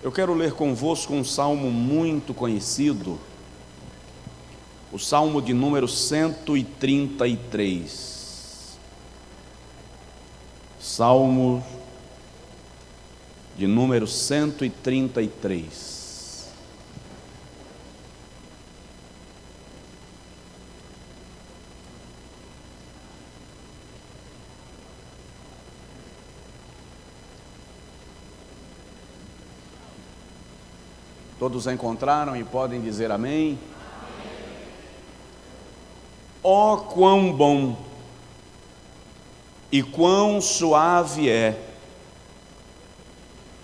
Eu quero ler convosco um salmo muito conhecido, o salmo de número 133. Salmo de número 133. Todos encontraram e podem dizer amém? Ó, quão bom e quão suave é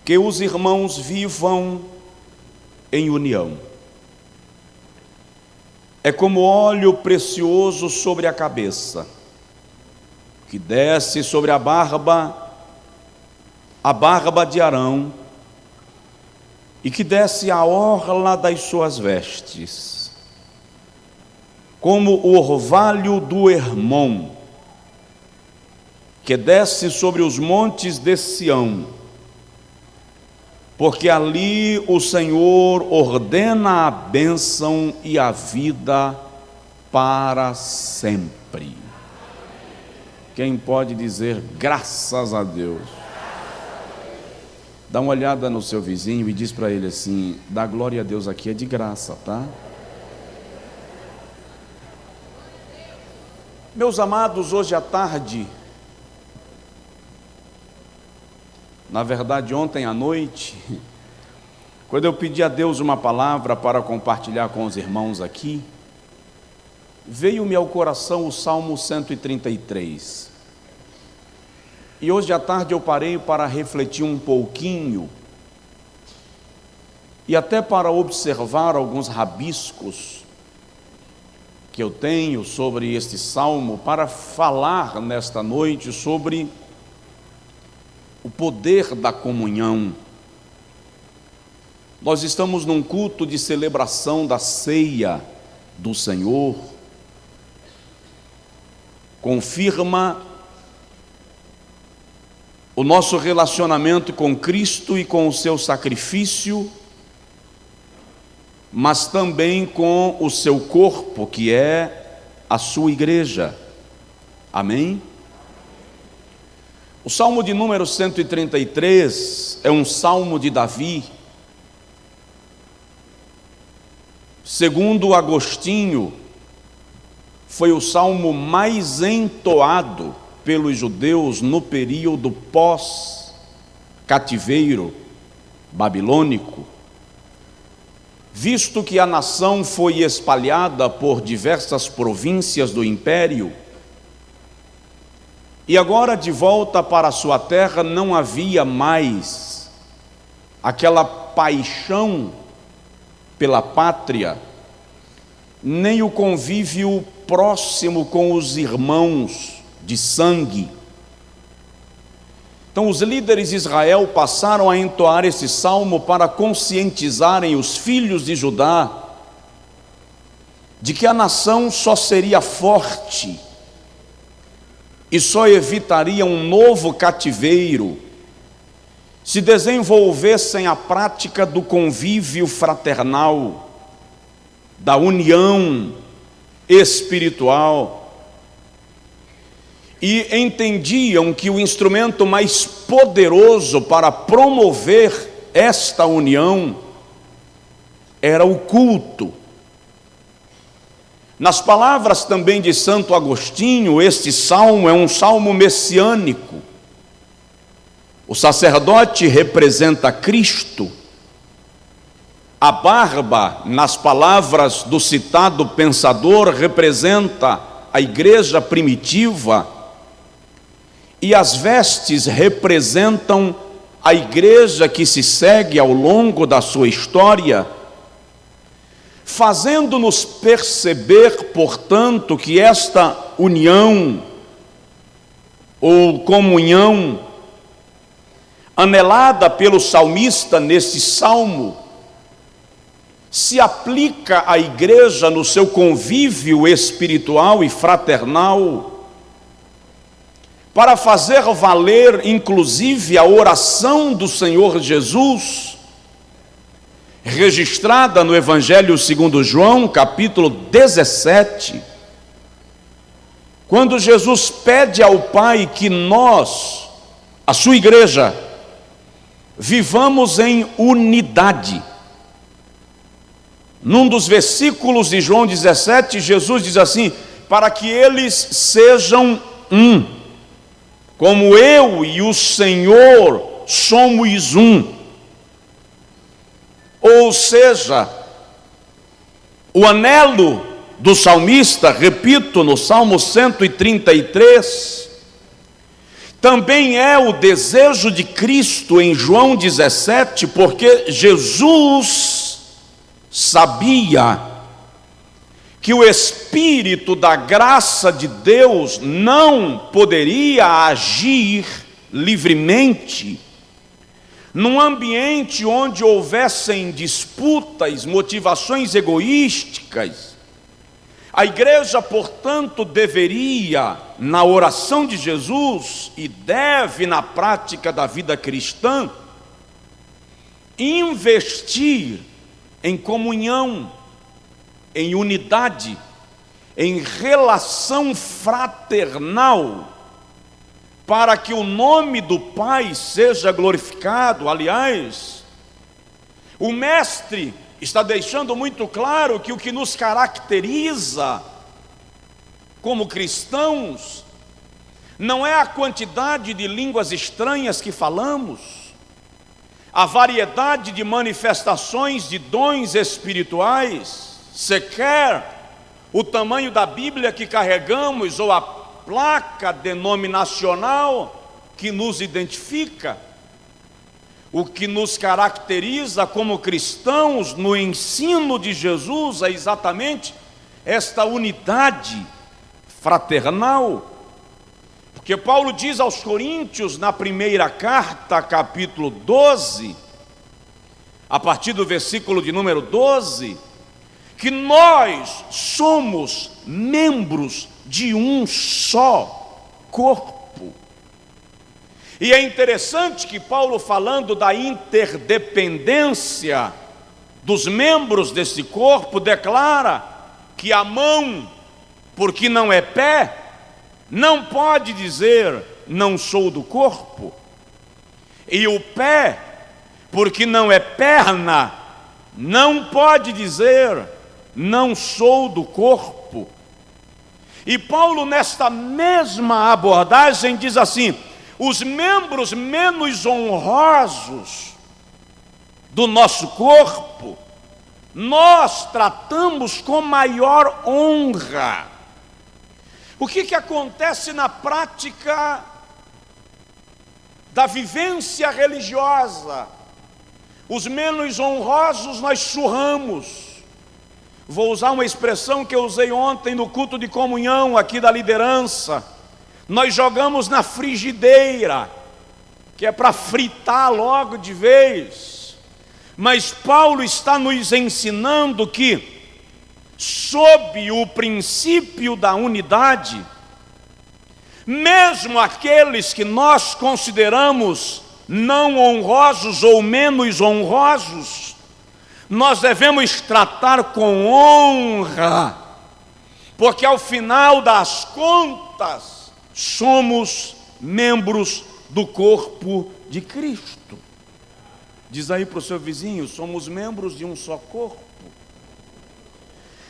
que os irmãos vivam em união. É como óleo precioso sobre a cabeça, que desce sobre a barba de Arão, e que desce a orla das suas vestes, como o orvalho do Hermon, que desce sobre os montes de Sião, porque ali o Senhor ordena a bênção e a vida para sempre. Quem pode dizer graças a Deus? Dá uma olhada no seu vizinho e diz para ele assim: dá glória a Deus, aqui é de graça, tá? Meus amados, hoje à tarde, na verdade ontem à noite, quando eu pedi a Deus uma palavra para compartilhar com os irmãos aqui, veio-me ao coração o Salmo 133. E hoje à tarde eu parei para refletir um pouquinho e até para observar alguns rabiscos que eu tenho sobre este salmo, para falar nesta noite sobre o poder da comunhão. Nós estamos num culto de celebração da ceia do Senhor. Confirma o nosso relacionamento com Cristo e com o seu sacrifício, mas também com o seu corpo, que é a sua igreja. Amém? O salmo de número 133 é um salmo de Davi. Segundo Agostinho, foi o salmo mais entoado pelos judeus no período pós-cativeiro babilônico, visto que a nação foi espalhada por diversas províncias do império, e agora de volta para a sua terra não havia mais aquela paixão pela pátria, nem o convívio próximo com os irmãos de sangue. Então os líderes de Israel passaram a entoar esse salmo para conscientizarem os filhos de Judá de que a nação só seria forte e só evitaria um novo cativeiro se desenvolvessem a prática do convívio fraternal, da união espiritual, e entendiam que o instrumento mais poderoso para promover esta união era o culto. Nas palavras também de Santo Agostinho, este salmo é um salmo messiânico. O sacerdote representa Cristo. A barba, nas palavras do citado pensador, representa a igreja primitiva, e as vestes representam a igreja que se segue ao longo da sua história, fazendo-nos perceber, portanto, que esta união ou comunhão anelada pelo salmista neste salmo se aplica à igreja no seu convívio espiritual e fraternal, para fazer valer inclusive a oração do Senhor Jesus, registrada no Evangelho segundo João, capítulo 17, quando Jesus pede ao Pai que nós, a sua igreja, vivamos em unidade. Num dos versículos de João 17, Jesus diz assim: para que eles sejam um, como eu e o Senhor somos um. Ou seja, o anelo do salmista, repito, no Salmo 133, também é o desejo de Cristo em João 17, porque Jesus sabia que o Espírito da graça de Deus não poderia agir livremente num ambiente onde houvessem disputas, motivações egoísticas. A igreja, portanto, deveria, na oração de Jesus, e deve na prática da vida cristã, investir em comunhão, em unidade, em relação fraternal, para que o nome do Pai seja glorificado. Aliás, o Mestre está deixando muito claro que o que nos caracteriza como cristãos não é a quantidade de línguas estranhas que falamos, a variedade de manifestações de dons espirituais, sequer o tamanho da Bíblia que carregamos ou a placa denominacional que nos identifica. O que nos caracteriza como cristãos no ensino de Jesus é exatamente esta unidade fraternal. Porque Paulo diz aos Coríntios, na primeira carta, capítulo 12, a partir do versículo de número 12, que nós somos membros de um só corpo. E é interessante que Paulo, falando da interdependência dos membros desse corpo, declara que a mão, porque não é pé, não pode dizer não sou do corpo, e o pé, porque não é perna, não pode dizer não sou do corpo. E Paulo, nesta mesma abordagem, diz assim: os membros menos honrosos do nosso corpo, nós tratamos com maior honra. O que acontece na prática da vivência religiosa? Os menos honrosos nós surramos. Vou usar uma expressão que eu usei ontem no culto de comunhão aqui da liderança. Nós jogamos na frigideira, que é para fritar logo de vez. Mas Paulo está nos ensinando que, sob o princípio da unidade, mesmo aqueles que nós consideramos não honrosos ou menos honrosos, nós devemos tratar com honra, porque ao final das contas, somos membros do corpo de Cristo. Diz aí para o seu vizinho: somos membros de um só corpo.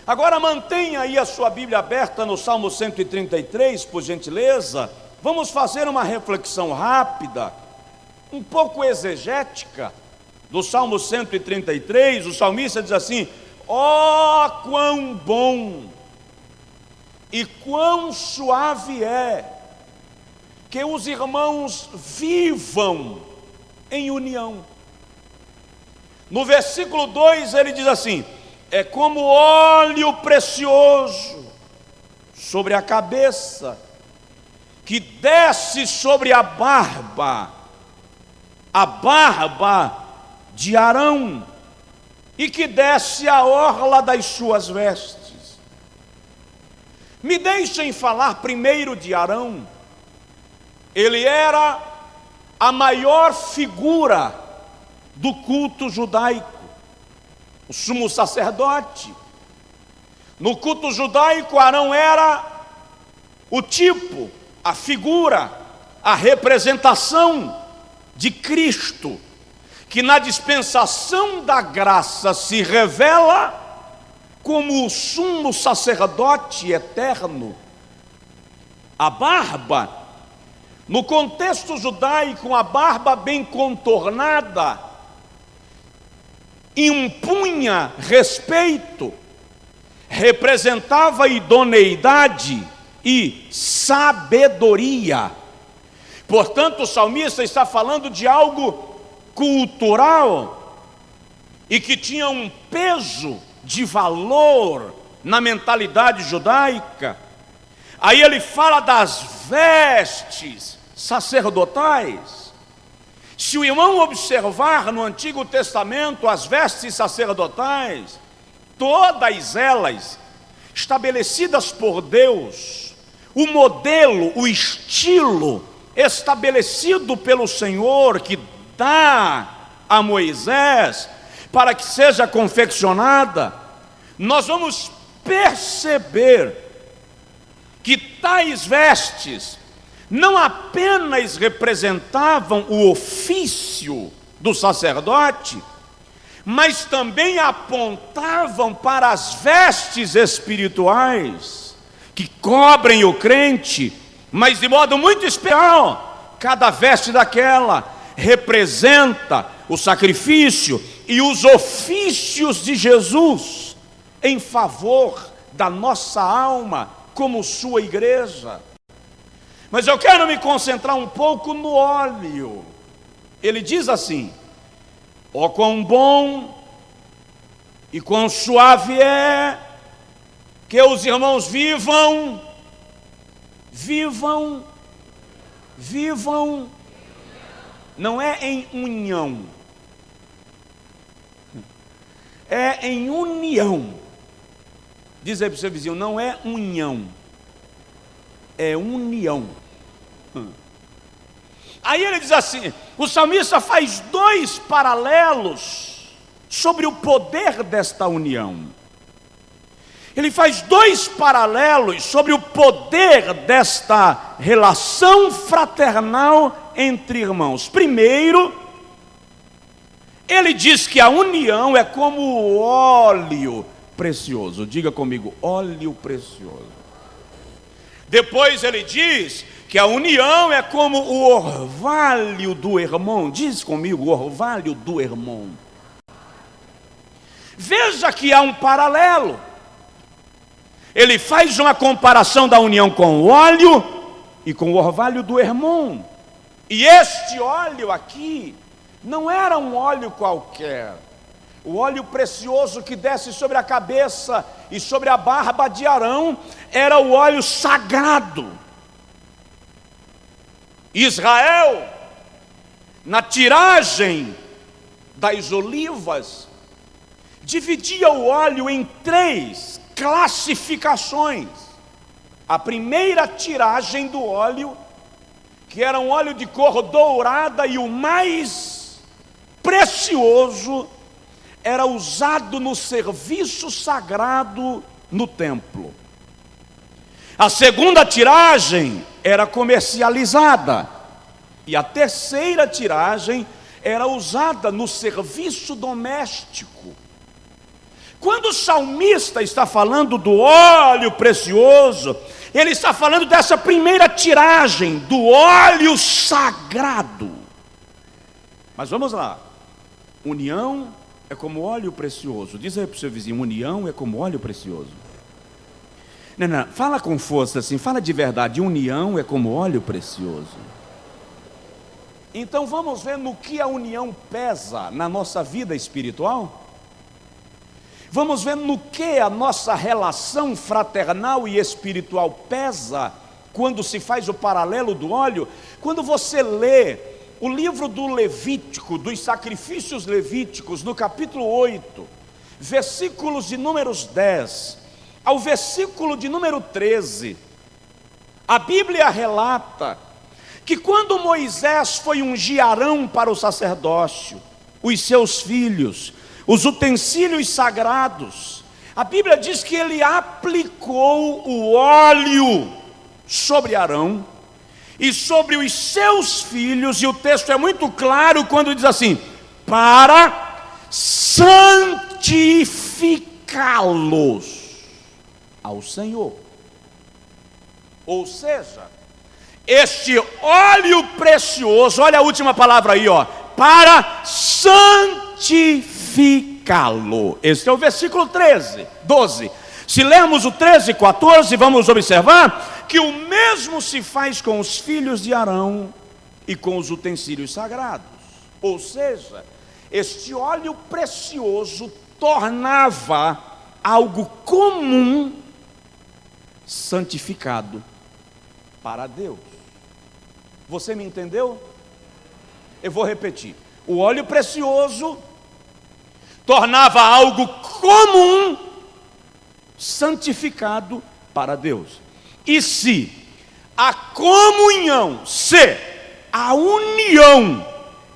Agora mantenha aí a sua Bíblia aberta no Salmo 133, por gentileza. Vamos fazer uma reflexão rápida, um pouco exegética, do Salmo 133. O salmista diz assim: ó, quão bom e quão suave é que os irmãos vivam em união. No versículo 2 ele diz assim: é como óleo precioso sobre a cabeça, que desce sobre a barba de Arão, e que desce a orla das suas vestes. Me deixem falar primeiro de Arão. Ele era a maior figura do culto judaico. o sumo sacerdote. No culto judaico, Arão era o tipo, a figura, a representação de Cristo, que na dispensação da graça se revela como o sumo sacerdote eterno. A barba, no contexto judaico, a barba bem contornada impunha respeito, representava idoneidade e sabedoria. Portanto, o salmista está falando de algo cultural e que tinha um peso de valor na mentalidade judaica. Aí ele fala das vestes sacerdotais. Se o irmão observar no Antigo Testamento as vestes sacerdotais, todas elas estabelecidas por Deus, o modelo, o estilo estabelecido pelo Senhor, que dá a Moisés para que seja confeccionada, nós vamos perceber que tais vestes não apenas representavam o ofício do sacerdote, mas também apontavam para as vestes espirituais que cobrem o crente, mas de modo muito especial. Cada veste daquela representa o sacrifício e os ofícios de Jesus em favor da nossa alma como sua igreja. Mas eu quero me concentrar um pouco no óleo. Ele diz assim: ó quão bom e quão suave é que os irmãos vivam, não é em união, é em união. Diz aí para o seu vizinho: não é união, é união. Aí ele diz assim, o salmista faz dois paralelos sobre o poder desta união. Ele faz dois paralelos sobre o poder desta relação fraternal entre irmãos. Primeiro, ele diz que a união é como o óleo precioso. Diga comigo, óleo precioso. Depois ele diz que a união é como o orvalho do irmão. Diz comigo, o orvalho do irmão. Veja que há um paralelo. Ele faz uma comparação da união com o óleo e com o orvalho do irmão. E este óleo aqui não era um óleo qualquer. O óleo precioso que desce sobre a cabeça e sobre a barba de Arão era o óleo sagrado. Israel, na tiragem das olivas, dividia o óleo em três classificações. A primeira tiragem do óleo, que era um óleo de cor dourada e o mais precioso, era usado no serviço sagrado no templo. A segunda tiragem era comercializada. E a terceira tiragem era usada no serviço doméstico. Quando o salmista está falando do óleo precioso, ele está falando dessa primeira tiragem, do óleo sagrado. Mas vamos lá. União é como óleo precioso. Diz aí para o seu vizinho, união é como óleo precioso. Não, fala com força assim, fala de verdade. União é como óleo precioso. Então vamos ver no que a união pesa na nossa vida espiritual. Vamos ver no que a nossa relação fraternal e espiritual pesa quando se faz o paralelo do óleo. Quando você lê o livro do Levítico, dos sacrifícios levíticos, no capítulo 8, versículos de números 10 ao versículo de número 13, a Bíblia relata que quando Moisés foi ungir Arão para o sacerdócio, os seus filhos, os utensílios sagrados. A Bíblia diz que ele aplicou o óleo sobre Arão e sobre os seus filhos, e o texto é muito claro quando diz assim: para santificá-los ao Senhor. Ou seja, este óleo precioso, olha a última palavra aí, ó, para santificá-lo. Esse é o versículo 12. Se lermos o 13 e 14, vamos observar que o mesmo se faz com os filhos de Arão e com os utensílios sagrados. Ou seja, este óleo precioso tornava algo comum santificado para Deus. Você me entendeu? Eu vou repetir. O óleo precioso tornava algo comum santificado para Deus. E se a comunhão, se a união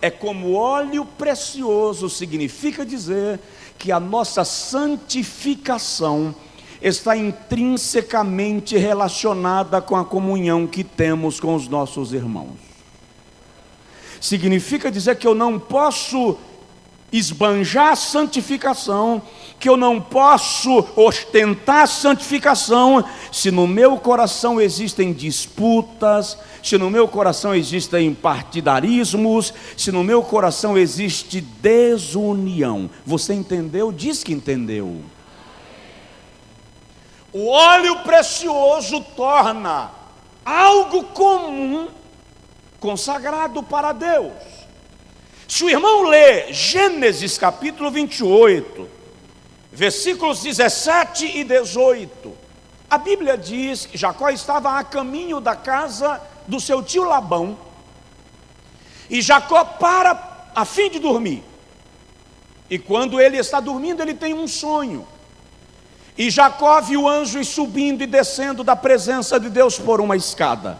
é como óleo precioso, significa dizer que a nossa santificação está intrinsecamente relacionada com a comunhão que temos com os nossos irmãos. Significa dizer que eu não posso esbanjar a santificação, que eu não posso ostentar a santificação, se no meu coração existem disputas, se no meu coração existem partidarismos, se no meu coração existe desunião. Você entendeu? Diz que entendeu. O óleo precioso torna algo comum consagrado para Deus. Se o irmão lê Gênesis capítulo 28, versículos 17 e 18, a Bíblia diz que Jacó estava a caminho da casa do seu tio Labão, e Jacó para a fim de dormir, e quando ele está dormindo, ele tem um sonho, e Jacó viu anjos subindo e descendo da presença de Deus por uma escada.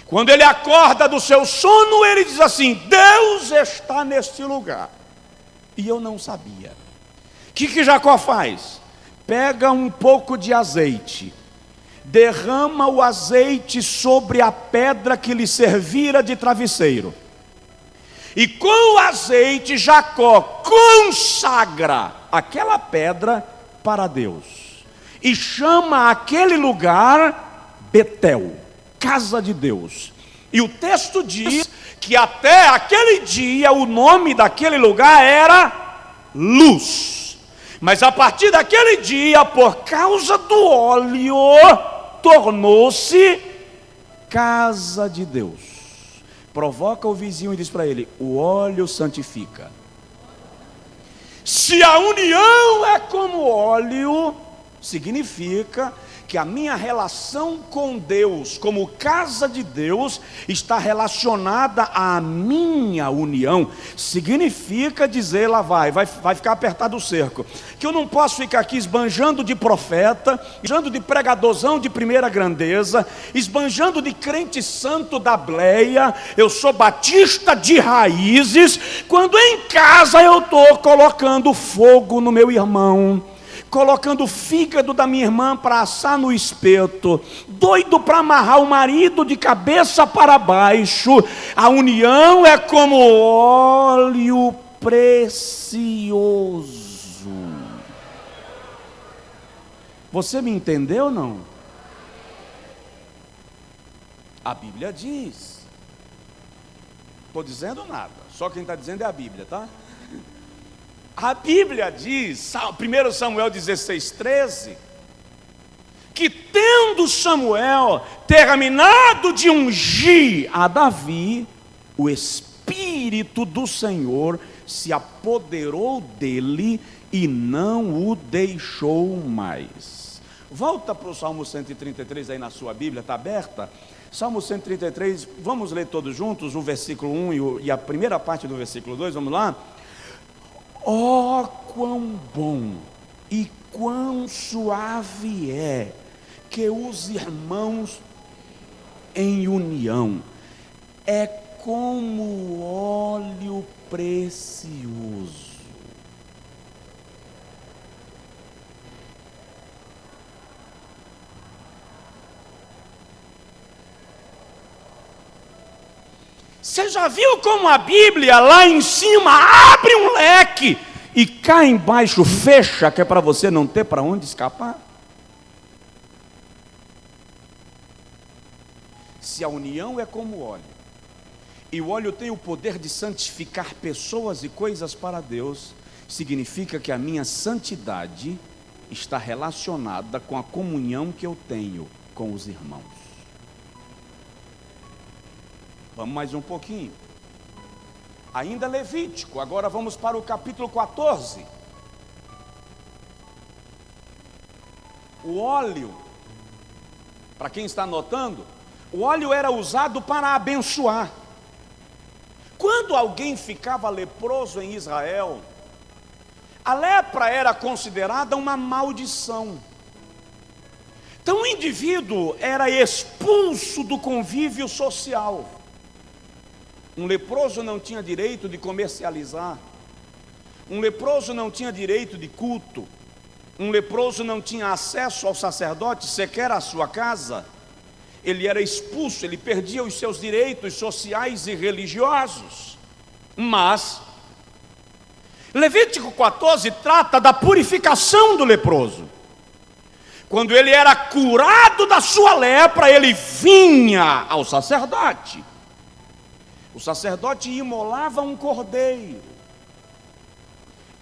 Quando ele acorda do seu sono, ele diz assim: Deus está neste lugar, e eu não sabia. O que Jacó faz? Pega um pouco de azeite, derrama o azeite sobre a pedra que lhe servira de travesseiro, e com o azeite Jacó consagra aquela pedra para Deus, e chama aquele lugar Betel, casa de Deus. E o texto diz que até aquele dia o nome daquele lugar era Luz. Mas a partir daquele dia, por causa do óleo, tornou-se casa de Deus. Provoca o vizinho e diz para ele: o óleo santifica. Se a união é como óleo, significa que a minha relação com Deus, como casa de Deus, está relacionada à minha união. Significa dizer, lá vai ficar apertado o cerco, que eu não posso ficar aqui esbanjando de profeta, esbanjando de pregadorzão de primeira grandeza, esbanjando de crente santo da bleia. Eu sou batista de raízes, quando em casa eu estou colocando fogo no meu irmão, colocando o fígado da minha irmã para assar no espeto, doido para amarrar o marido de cabeça para baixo. A união é como óleo precioso. Você me entendeu ou não? A Bíblia diz. Estou dizendo nada, só quem está dizendo é a Bíblia, tá? A Bíblia diz, 1 Samuel 16:13, que tendo Samuel terminado de ungir a Davi, o Espírito do Senhor se apoderou dele e não o deixou mais. Volta para o Salmo 133 aí na sua Bíblia, está aberta? Salmo 133, vamos ler todos juntos o versículo 1 e a primeira parte do versículo 2, vamos lá? Oh, quão bom e quão suave é que os irmãos em união, é como óleo precioso. Você já viu como a Bíblia lá em cima abre um leque e cá embaixo fecha, que é para você não ter para onde escapar? Se a união é como óleo, e o óleo tem o poder de santificar pessoas e coisas para Deus, significa que a minha santidade está relacionada com a comunhão que eu tenho com os irmãos. Vamos mais um pouquinho. Ainda Levítico, agora vamos para o capítulo 14. O óleo, para quem está anotando, o óleo era usado para abençoar. Quando alguém ficava leproso em Israel, a lepra era considerada uma maldição. Então o indivíduo era expulso do convívio social. Um leproso não tinha direito de comercializar. Um leproso não tinha direito de culto. Um leproso não tinha acesso ao sacerdote, sequer à sua casa. Ele era expulso, ele perdia os seus direitos sociais e religiosos. Mas Levítico 14 trata da purificação do leproso. Quando ele era curado da sua lepra, ele vinha ao sacerdote. O sacerdote imolava um cordeiro,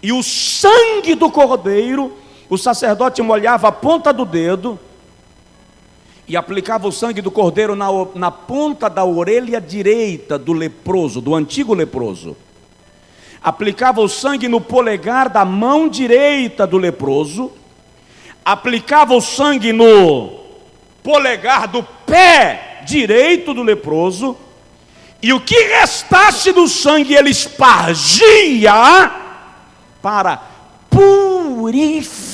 e o sangue do cordeiro, o sacerdote molhava a ponta do dedo e aplicava o sangue do cordeiro na ponta da orelha direita do leproso, do antigo leproso. Aplicava o sangue no polegar da mão direita do leproso, aplicava o sangue no polegar do pé direito do leproso, e o que restasse do sangue ele espargia para purificar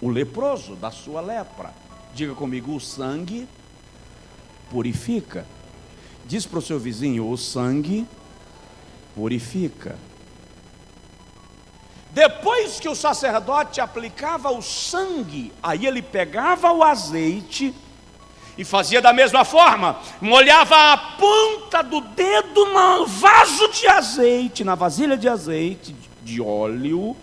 o leproso da sua lepra. Diga comigo, o sangue purifica. Diz para o seu vizinho, o sangue purifica. Depois que o sacerdote aplicava o sangue, aí ele pegava o azeite e fazia da mesma forma, molhava a ponta do dedo no vaso de azeite, na vasilha de azeite, de óleo,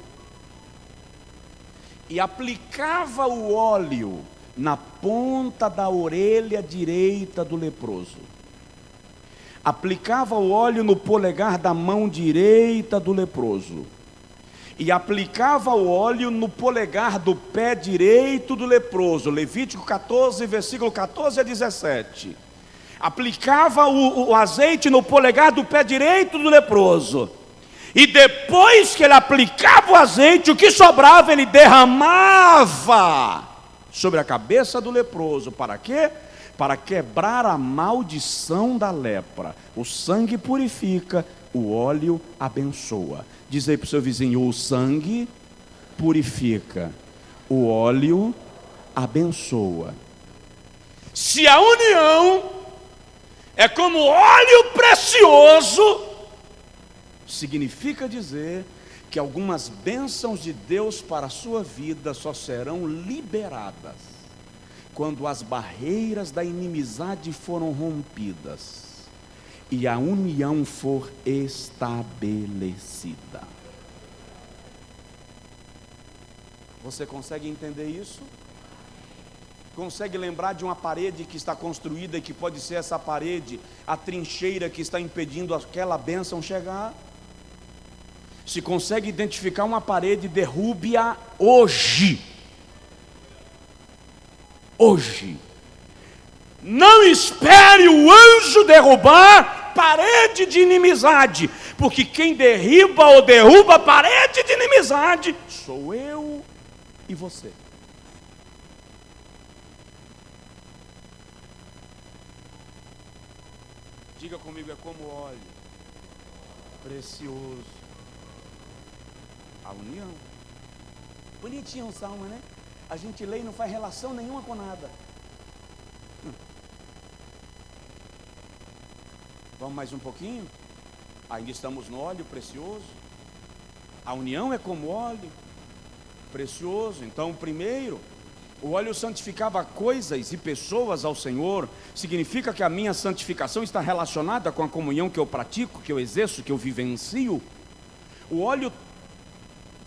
e aplicava o óleo na ponta da orelha direita do leproso. Aplicava o óleo no polegar da mão direita do leproso. E aplicava o óleo no polegar do pé direito do leproso. Levítico 14, versículo 14 a 17. Aplicava o azeite no polegar do pé direito do leproso. E depois que ele aplicava o azeite, o que sobrava ele derramava sobre a cabeça do leproso. Para quê? Para quebrar a maldição da lepra. O sangue purifica, o óleo abençoa. Diz aí para o seu vizinho, o sangue purifica, o óleo abençoa. Se a união é como óleo precioso, significa dizer que algumas bênçãos de Deus para a sua vida só serão liberadas quando as barreiras da inimizade foram rompidas e a união for estabelecida. Você consegue entender isso? Consegue lembrar de uma parede que está construída e que pode ser essa parede, a trincheira que está impedindo aquela bênção chegar? Se consegue identificar uma parede, derrube-a hoje. Hoje. Não espere o anjo derrubar parede de inimizade, porque quem derriba ou derruba parede de inimizade sou eu e você. Diga comigo, é como óleo precioso, a união. Bonitinho o salmo, né? A gente lê e não faz relação nenhuma com nada. Vamos mais um pouquinho? Ainda estamos no óleo precioso. A união é como óleo precioso. Então, primeiro, O óleo santificava coisas e pessoas ao Senhor. Significa que a minha santificação está relacionada com a comunhão que eu pratico, que eu exerço, que eu vivencio. O óleo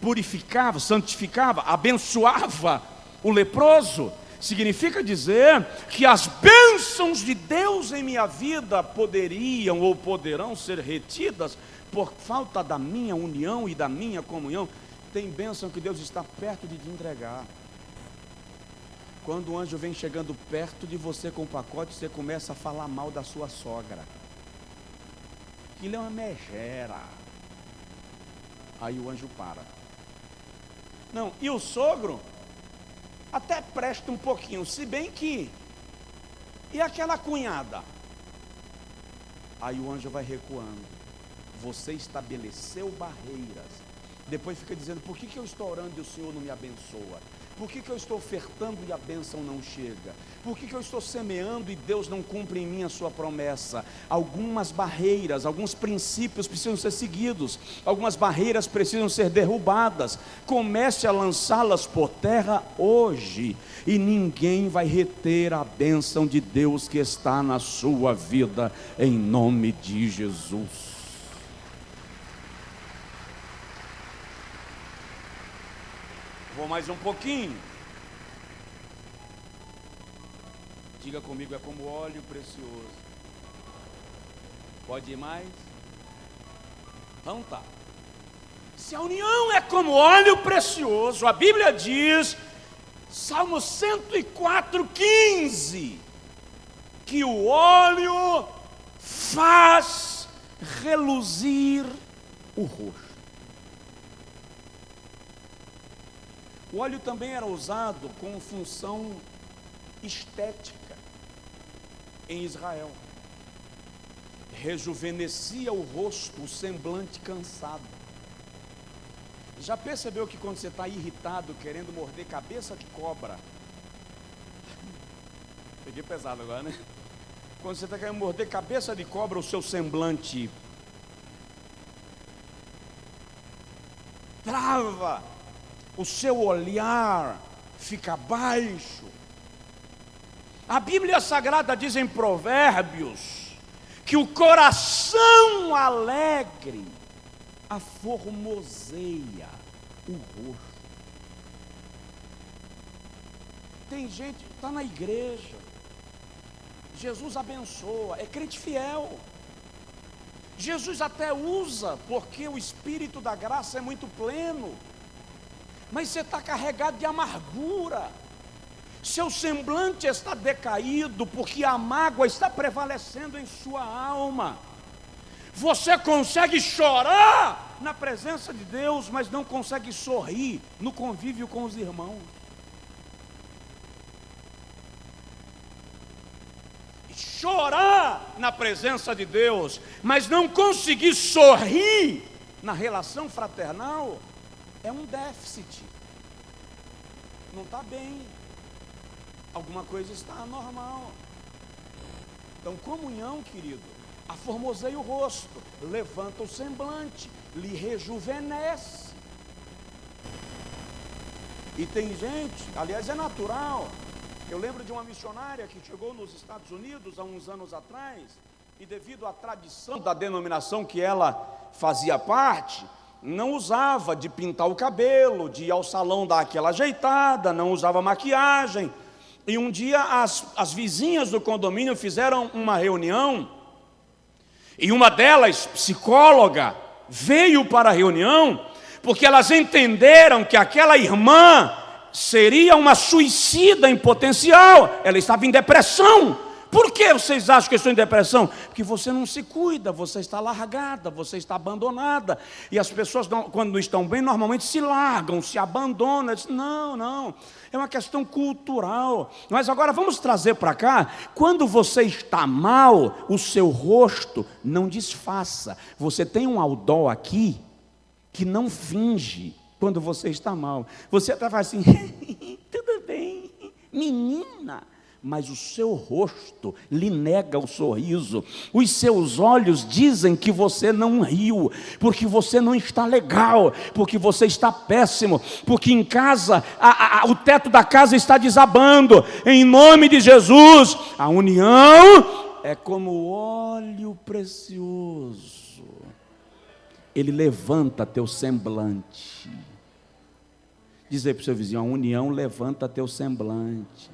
purificava, santificava, abençoava o leproso. Significa dizer que as bênçãos de Deus em minha vida poderiam ou poderão ser retidas por falta da minha união e da minha comunhão. Tem bênção que Deus está perto de te entregar. Quando o anjo vem chegando perto de você com o pacote, você começa a falar mal da sua sogra. Aquilo é uma megera. Aí o anjo para. Não, e o sogro até presta um pouquinho, se bem que... E aquela cunhada? Aí o anjo vai recuando. Você estabeleceu barreiras. Depois fica dizendo, por que eu estou orando e o Senhor não me abençoa? Por que eu estou ofertando e a bênção não chega? Por que eu estou semeando e Deus não cumpre em mim a sua promessa? Algumas barreiras, alguns princípios precisam ser seguidos. Algumas barreiras precisam ser derrubadas. Comece a lançá-las por terra hoje. E ninguém vai reter a bênção de Deus que está na sua vida, em nome de Jesus. Vou mais um pouquinho. Diga comigo, é como óleo precioso. Pode ir mais? Então tá. Se a união é como óleo precioso, a Bíblia diz, Salmo 104:15, que o óleo faz reluzir o rosto. O óleo também era usado com função estética em Israel. Rejuvenescia o rosto, o semblante cansado. Já percebeu que quando você está irritado, querendo morder cabeça de cobra? Peguei pesado agora, né? Quando você está querendo morder cabeça de cobra, o seu semblante trava. O seu olhar fica baixo. A Bíblia Sagrada diz em Provérbios que o coração alegre aformoseia o rosto. Tem gente que está na igreja, Jesus abençoa, é crente fiel. Jesus até usa, porque o Espírito da graça é muito pleno. Mas você está carregado de amargura, seu semblante está decaído, porque a mágoa está prevalecendo em sua alma. Você consegue chorar na presença de Deus, mas não consegue sorrir no convívio com os irmãos. Chorar na presença de Deus, mas não conseguir sorrir na relação fraternal, é um déficit. Não está bem. Alguma coisa está anormal. Então, comunhão, querido, aformoseia o rosto, levanta o semblante, lhe rejuvenesce. E tem gente, aliás é natural. Eu lembro de uma missionária que chegou nos Estados Unidos há uns anos atrás, e devido à tradição da denominação que ela fazia parte, não usava de pintar o cabelo, de ir ao salão dar aquela ajeitada, não usava maquiagem. E um dia as vizinhas do condomínio fizeram uma reunião, e uma delas, psicóloga, veio para a reunião, porque elas entenderam que aquela irmã seria uma suicida em potencial. Ela estava em depressão. Por que vocês acham que eu estou em depressão? Porque você não se cuida, você está largada, você está abandonada. E as pessoas, quando não estão bem, normalmente se largam, se abandonam. Não, é uma questão cultural. Mas agora vamos trazer para cá, quando você está mal, o seu rosto não disfarça. Você tem um aldol aqui, que não finge quando você está mal. Você até faz assim, tudo bem, menina. mas o seu rosto lhe nega o sorriso. Os seus olhos dizem que você não riu, porque você não está legal, porque você está péssimo, porque em casa, o teto da casa está desabando. Em nome de Jesus, a união é como óleo precioso. Ele levanta teu semblante. Diz aí para o seu vizinho: a união levanta teu semblante.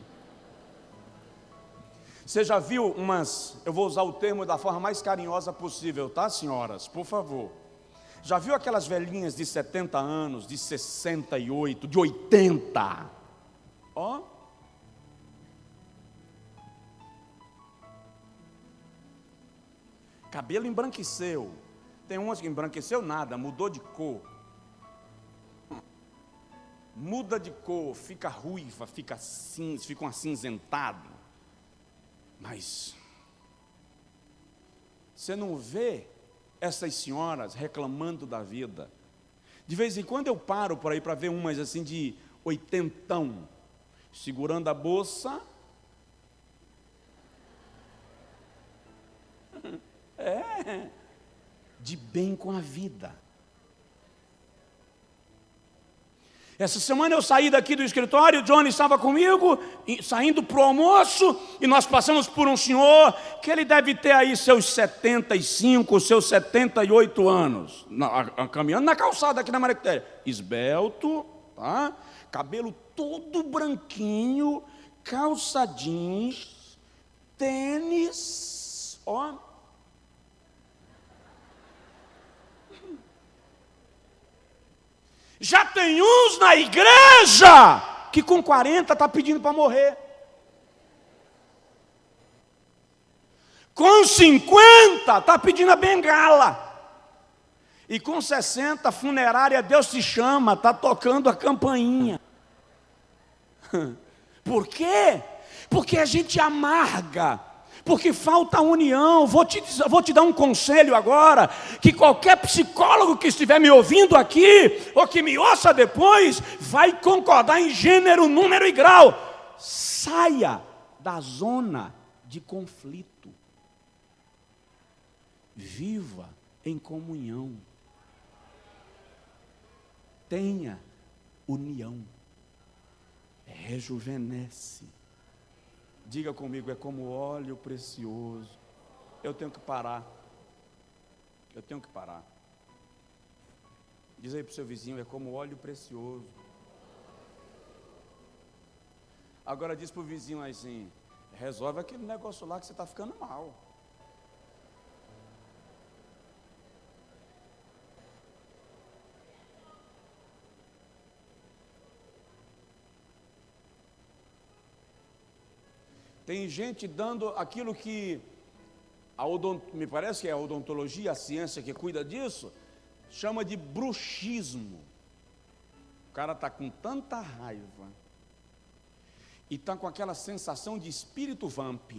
Você já viu eu vou usar o termo da forma mais carinhosa possível, tá, senhoras? Por favor. Já viu aquelas velhinhas de 70 anos, de 68, de 80? Ó. Cabelo embranqueceu. Tem umas que embranqueceu nada, mudou de cor. Muda de cor, fica ruiva, fica cinza, fica um acinzentado. Mas você não vê essas senhoras reclamando da vida. De vez em quando eu paro por aí para ver umas assim de 80, segurando a bolsa. De bem com a vida. Essa semana eu saí daqui do escritório, o Johnny estava comigo, saindo para o almoço, e nós passamos por um senhor, que ele deve ter aí seus 75, seus 78 anos, caminhando na calçada aqui na Marictéria, esbelto, tá? Cabelo todo branquinho, calça jeans, tênis, ó. Já tem uns na igreja que com 40 está pedindo para morrer. Com 50 está pedindo a bengala. E com 60, a funerária Deus te chama, está tocando a campainha. Por quê? Porque a gente amarga. Porque falta união. Vou te dar um conselho agora, que qualquer psicólogo que estiver me ouvindo aqui, ou que me ouça depois, vai concordar em gênero, número e grau. Saia da zona de conflito. Viva em comunhão. Tenha união. Rejuvenesce. Diga comigo: é como óleo precioso. Eu tenho que parar. Eu tenho que parar. Diz aí para o seu vizinho: é como óleo precioso. Agora diz para o vizinho assim: resolve aquele negócio lá que você está ficando mal. Tem gente dando aquilo que me parece que é a odontologia, a ciência que cuida disso, chama de bruxismo. O cara está com tanta raiva e está com aquela sensação de espírito vamp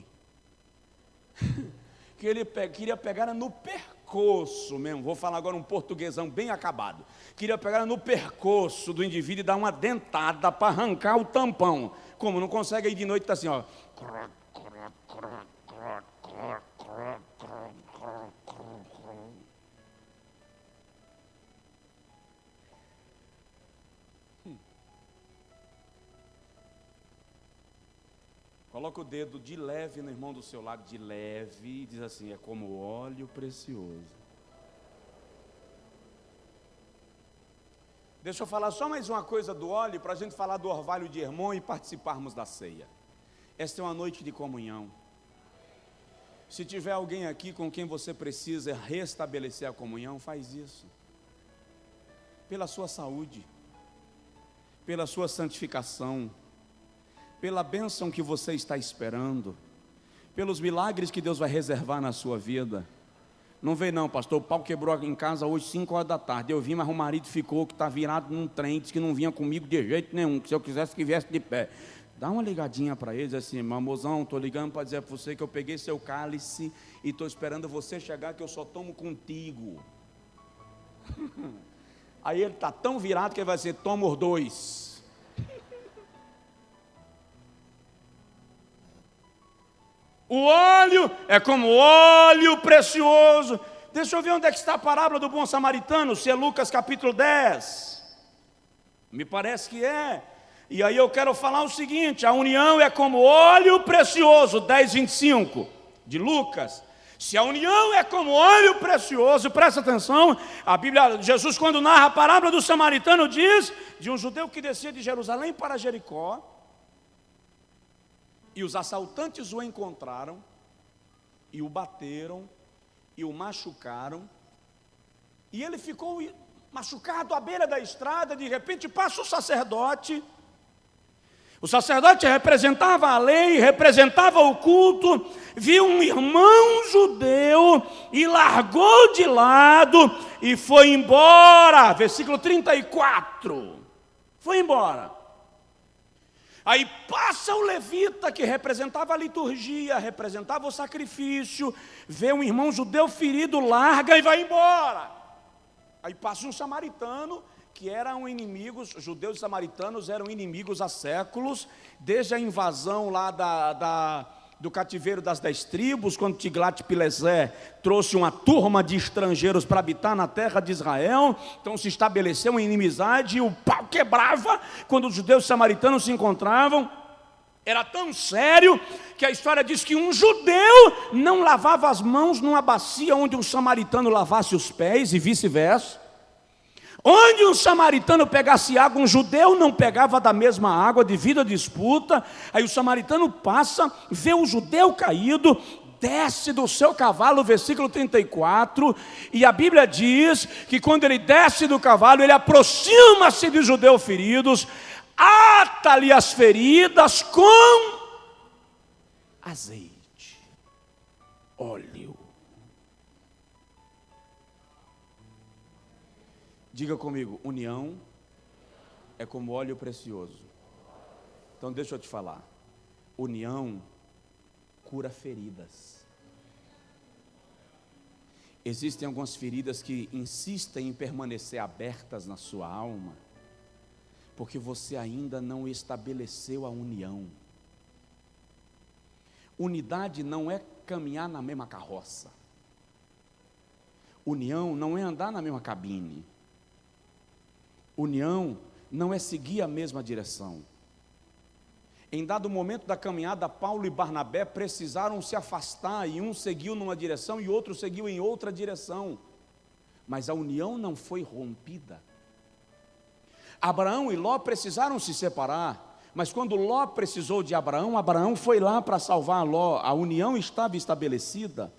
que ele queria pegar no pescoço mesmo. Vou falar agora um portuguesão bem acabado. Queria pegar no pescoço do indivíduo e dar uma dentada para arrancar o tampão. Como não consegue, aí de noite está assim, ó. Coloca o dedo de leve no irmão do seu lado, de leve, e diz assim: é como óleo precioso. Deixa eu falar só mais uma coisa do óleo, para a gente falar do orvalho de Hermon e participarmos da ceia. Esta é uma noite de comunhão. Se tiver alguém aqui com quem você precisa restabelecer a comunhão, faz isso. Pela sua saúde, pela sua santificação, pela bênção que você está esperando, pelos milagres que Deus vai reservar na sua vida. Não vem não, pastor, o pau quebrou em casa hoje 5 horas da tarde, eu vim, mas o marido ficou, que está virado num trem, disse que não vinha comigo de jeito nenhum, que se eu quisesse que viesse de pé. Dá uma ligadinha para eles assim: mamozão, estou ligando para dizer para você que eu peguei seu cálice e estou esperando você chegar, que eu só tomo contigo. Aí ele está tão virado que ele vai dizer: toma os dois. O óleo é como óleo precioso. Deixa eu ver onde é que está a parábola do bom samaritano, se é Lucas capítulo 10. Me parece que é. E aí eu quero falar o seguinte: a união é como óleo precioso, 10:25 de Lucas. Se a união é como óleo precioso, presta atenção, a Bíblia, Jesus quando narra a parábola do samaritano diz de um judeu que descia de Jerusalém para Jericó, e os assaltantes o encontraram, e o bateram, e o machucaram, e ele ficou machucado à beira da estrada. De repente passa o sacerdote. O sacerdote representava a lei, representava o culto, viu um irmão judeu e largou de lado e foi embora. Versículo 34. Foi embora. Aí passa o levita, que representava a liturgia, representava o sacrifício, vê um irmão judeu ferido, larga e vai embora. Aí passa um samaritano, que eram inimigos, judeus e samaritanos eram inimigos há séculos, desde a invasão lá do cativeiro das 10 tribos, quando Tiglat-Pileser trouxe uma turma de estrangeiros para habitar na terra de Israel. Então se estabeleceu uma inimizade e o pau quebrava quando os judeus e samaritanos se encontravam. Era tão sério que a história diz que um judeu não lavava as mãos numa bacia onde um samaritano lavasse os pés e vice-versa. Onde um samaritano pegasse água, um judeu não pegava da mesma água, devido à disputa. Aí o samaritano passa, vê o judeu caído, desce do seu cavalo, versículo 34, e a Bíblia diz que quando ele desce do cavalo, ele aproxima-se dos judeus feridos, ata-lhe as feridas com azeite, óleo. Diga comigo, união é como óleo precioso. Então deixa eu te falar, união cura feridas. Existem algumas feridas que insistem em permanecer abertas na sua alma, porque você ainda não estabeleceu a união. Unidade não é caminhar na mesma carroça. União não é andar na mesma cabine. União não é seguir a mesma direção. Em dado momento da caminhada, Paulo e Barnabé precisaram se afastar, e um seguiu numa direção e outro seguiu em outra direção. Mas a união não foi rompida. Abraão e Ló precisaram se separar, mas quando Ló precisou de Abraão, Abraão foi lá para salvar Ló. A união estava estabelecida.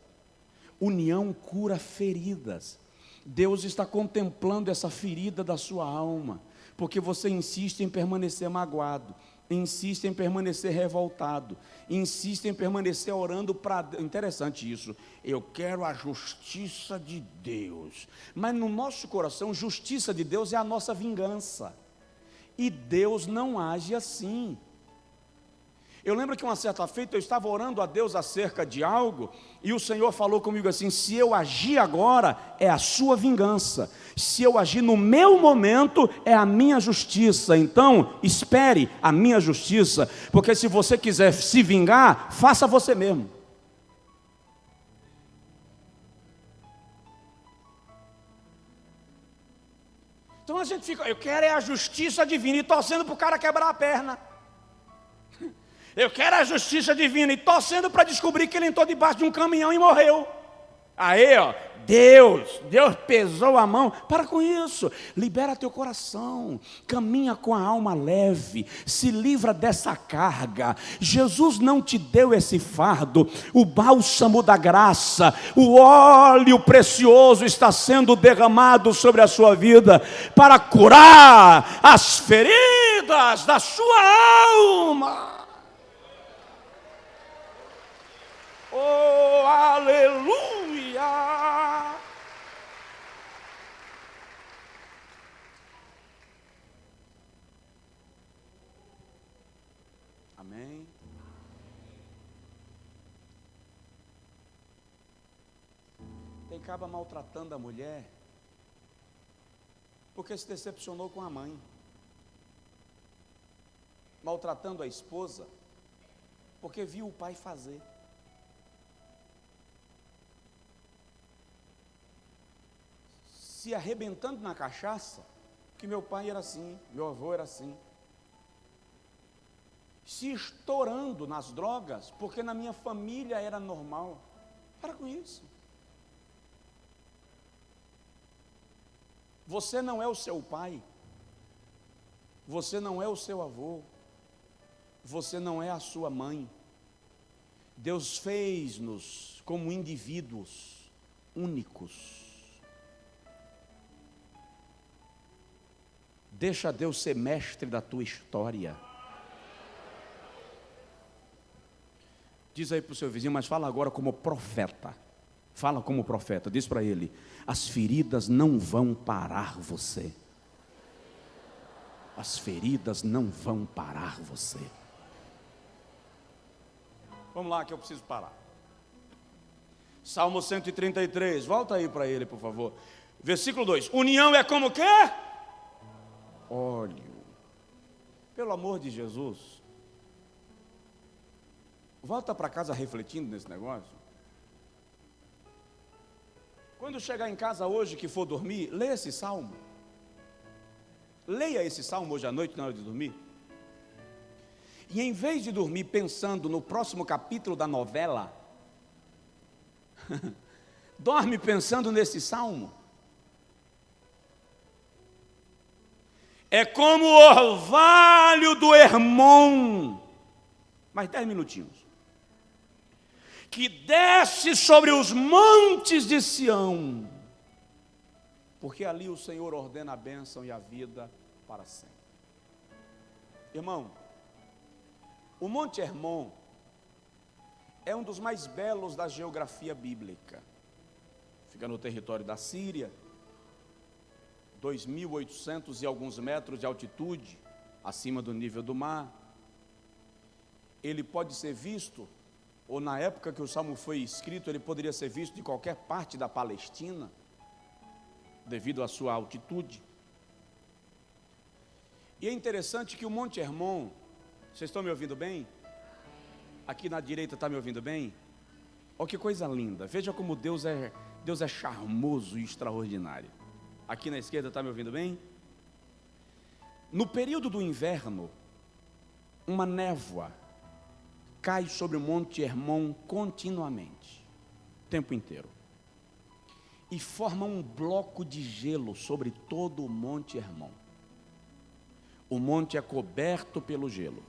União cura feridas. Deus está contemplando essa ferida da sua alma, porque você insiste em permanecer magoado, insiste em permanecer revoltado, insiste em permanecer orando para... Interessante isso, eu quero a justiça de Deus, mas no nosso coração, justiça de Deus é a nossa vingança, e Deus não age assim. Eu lembro que uma certa feita eu estava orando a Deus acerca de algo, e o Senhor falou comigo assim: se eu agir agora, é a sua vingança, se eu agir no meu momento, é a minha justiça. Então, espere a minha justiça, porque se você quiser se vingar, faça você mesmo. Então a gente fica, eu quero é a justiça divina, e torcendo para o cara quebrar a perna. Eu quero a justiça divina, e torcendo para descobrir que ele entrou debaixo de um caminhão e morreu. Aí, ó, Deus pesou a mão. Para com isso, libera teu coração, caminha com a alma leve, se livra dessa carga. Jesus não te deu esse fardo, o bálsamo da graça, o óleo precioso está sendo derramado sobre a sua vida, para curar as feridas da sua alma. Oh, aleluia! Amém? Tem caba maltratando a mulher porque se decepcionou com a mãe, maltratando a esposa porque viu o pai fazer. se arrebentando na cachaça, que meu pai era assim, meu avô era assim. Se estourando nas drogas, porque na minha família era normal. Para com isso. Você não é o seu pai, você não é o seu avô, você não é a sua mãe. Deus fez-nos como indivíduos únicos. Deixa Deus ser mestre da tua história. Diz aí para o seu vizinho, mas fala agora como profeta. Fala como profeta, diz para ele: as feridas não vão parar você. As feridas não vão parar você. Vamos lá que eu preciso parar. Salmo 133, volta aí para ele, por favor. Versículo 2: união é como o quê? Óleo. Pelo amor de Jesus, volta para casa refletindo nesse negócio. Quando chegar em casa hoje, que for dormir, leia esse salmo. Leia esse salmo hoje à noite, na hora de dormir. E em vez de dormir pensando no próximo capítulo da novela, dorme pensando nesse salmo. É como o orvalho do Hermon. Mais 10 minutinhos. Que desce sobre os montes de Sião, porque ali o Senhor ordena a bênção e a vida para sempre. Irmão, o Monte Hermon é um dos mais belos da geografia bíblica. Fica no território da Síria, 2.800 e alguns metros de altitude, acima do nível do mar. Ele pode ser visto, ou na época que o Salmo foi escrito, ele poderia ser visto de qualquer parte da Palestina, devido à sua altitude. E é interessante que o Monte Hermon, vocês estão me ouvindo bem? Aqui na direita está me ouvindo bem? Olha que coisa linda, veja como Deus é charmoso e extraordinário. Aqui na esquerda está me ouvindo bem? No período do inverno, uma névoa cai sobre o Monte Hermon continuamente, o tempo inteiro, e forma um bloco de gelo sobre todo o Monte Hermon. O monte é coberto pelo gelo.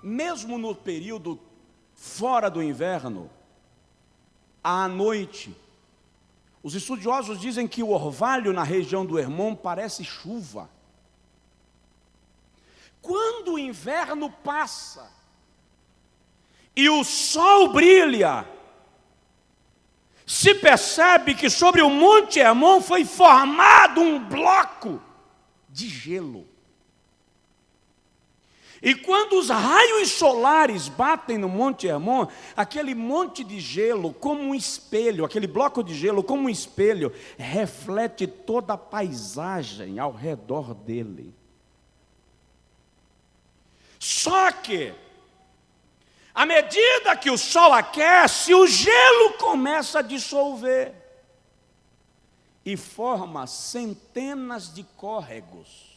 Mesmo no período fora do inverno, à noite, os estudiosos dizem que o orvalho na região do Hermon parece chuva. Quando o inverno passa e o sol brilha, se percebe que sobre o Monte Hermon foi formado um bloco de gelo. E quando os raios solares batem no Monte Hermon, aquele monte de gelo, como um espelho, aquele bloco de gelo, como um espelho, reflete toda a paisagem ao redor dele. Só que, à medida que o sol aquece, o gelo começa a dissolver e forma centenas de córregos.